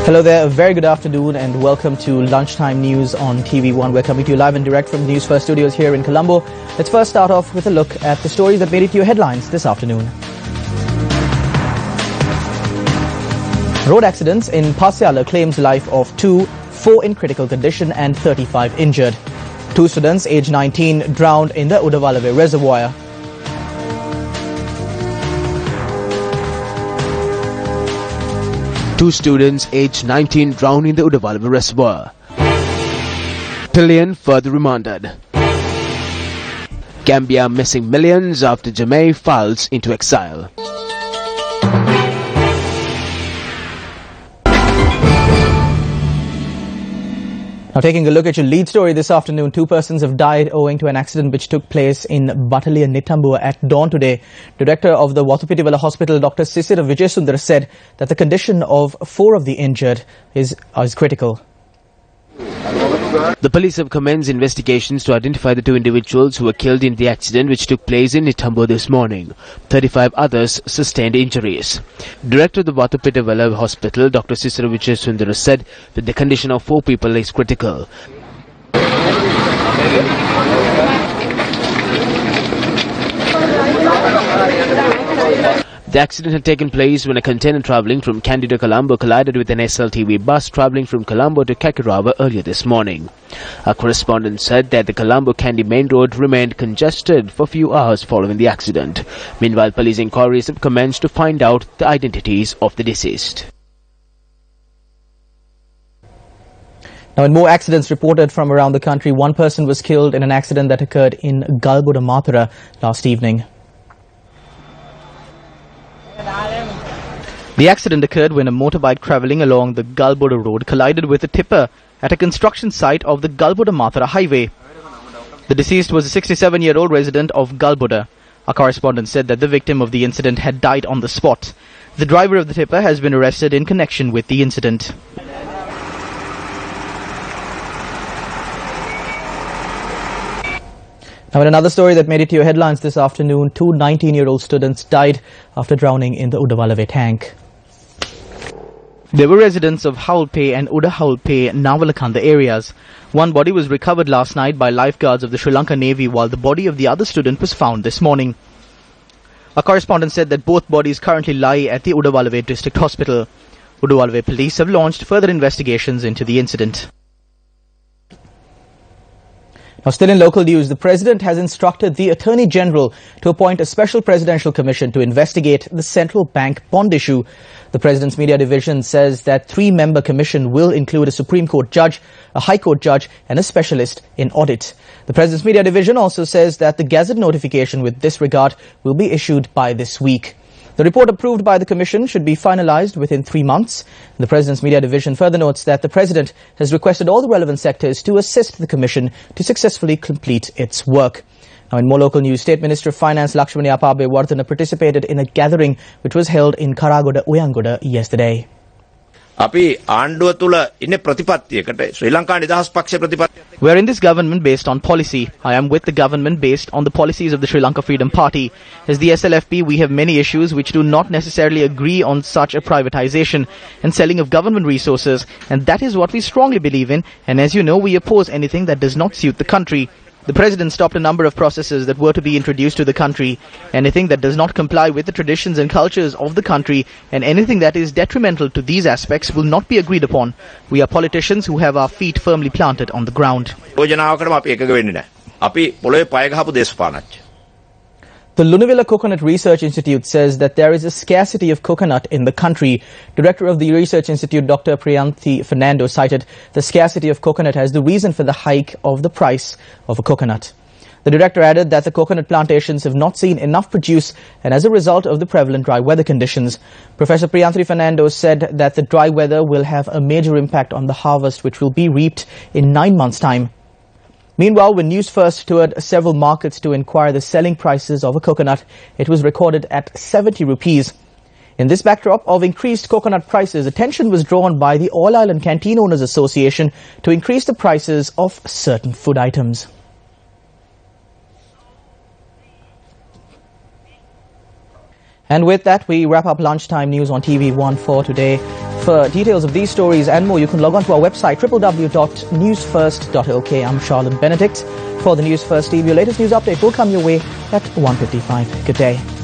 Hello there, a very good afternoon and welcome to Lunchtime News on TV1. We're coming to you live and direct from Newsfirst studios here in Colombo. Let's first start off with a look at the stories that made it to your headlines this afternoon. Road accidents in Pasiala claims life of 2, 4 in critical condition and 35 injured. 2 students aged 19 drowned in the Udawalave reservoir. Two students aged 19 drowned in the Udawalave reservoir. Pillion further remanded. Gambia missing millions after Jamaica files into exile. Now taking a look at your lead story this afternoon, 2 persons have died owing to an accident which took place in Batalia Nitambua at dawn today. Director of the Watupitiwala Hospital, Dr. Sisira Vijayasundara, said that the condition of 4 of the injured is critical. The police have commenced investigations to identify the 2 individuals who were killed in the accident which took place in Nitambua this morning. 35 others sustained injuries. Director of the Watupitiwala Hospital, Dr. Sisira Vijayasundara, said that the condition of 4 people is critical. The accident had taken place when a container travelling from Kandy to Colombo collided with an SLTV bus travelling from Colombo to Kakirawa earlier this morning. Our correspondent said that the Colombo-Kandy main road remained congested for a few hours following the accident. Meanwhile, police inquiries have commenced to find out the identities of the deceased. Now, in more accidents reported from around the country, 1 person was killed in an accident that occurred in Galboda Mathura last evening. The accident occurred when a motorbike travelling along the Galboda road collided with a tipper at a construction site of the Galboda-Mathura highway. The deceased was a 67-year-old resident of Galboda. Our correspondent said that the victim of the incident had died on the spot. The driver of the tipper has been arrested in connection with the incident. Now, in another story that made it to your headlines this afternoon, 2 19-year-old students died after drowning in the Udawalave tank. They were residents of Haulpe and Udahaulpe, Navalakanda areas. One body was recovered last night by lifeguards of the Sri Lanka Navy, while the body of the other student was found this morning. A correspondent said that both bodies currently lie at the Udawalave District Hospital. Udawalave police have launched further investigations into the incident. Now, still in local news, the President has instructed the Attorney General to appoint a special presidential commission to investigate the central bank bond issue. The President's media division says that 3-member commission will include a Supreme Court judge, a High Court judge and a specialist in audit. The President's media division also says that the Gazette notification with this regard will be issued by this week. The report approved by the Commission should be finalized within 3 months. The President's media division further notes that the President has requested all the relevant sectors to assist the Commission to successfully complete its work. Now, in more local news, State Minister of Finance Lakshmani Apabe Wardana participated in a gathering which was held in Karagoda, Uyangoda yesterday. අපි ආණ්ඩුව තුල ඉන්නේ ප්‍රතිපත්තියකට ශ්‍රී ලංකා නිදහස් පක්ෂ ප්‍රතිපත්තිය. We are in this government based on policy. I am with the government based on the policies of the Sri Lanka Freedom Party. As the SLFP, we have many issues which do not necessarily agree on such a privatization and selling of government resources, and that is what we strongly believe in, and as you know, we oppose anything that does not suit the country. The President stopped a number of processes that were to be introduced to the country. Anything that does not comply with the traditions and cultures of the country and anything that is detrimental to these aspects will not be agreed upon. We are politicians who have our feet firmly planted on the ground. යෝජනාවකටම අපි එකග වෙන්නේ නැහැ. අපි පොළොවේ පය ගහපු දේශපාලනඥයෝ. The Lunivilla Coconut Research Institute says that there is a scarcity of coconut in the country. Director of the Research Institute, Dr. Priyanthi Fernando, cited the scarcity of coconut as the reason for the hike of the price of a coconut. The director added that the coconut plantations have not seen enough produce, and as a result of the prevalent dry weather conditions. Professor Priyanthi Fernando said that the dry weather will have a major impact on the harvest, which will be reaped in 9 months' time. Meanwhile, when Newsfirst toured several markets to inquire the selling prices of a coconut, it was recorded at 70 rupees. In this backdrop of increased coconut prices, attention was drawn by the All Island Canteen Owners Association to increase the prices of certain food items. And with that, we wrap up lunchtime news on TV1 for today. For details of these stories and more, you can log on to our website www.newsfirst.lk. I'm Charlotte Benedict for the News First TV. Your latest news update will come your way at 1:55. Good day.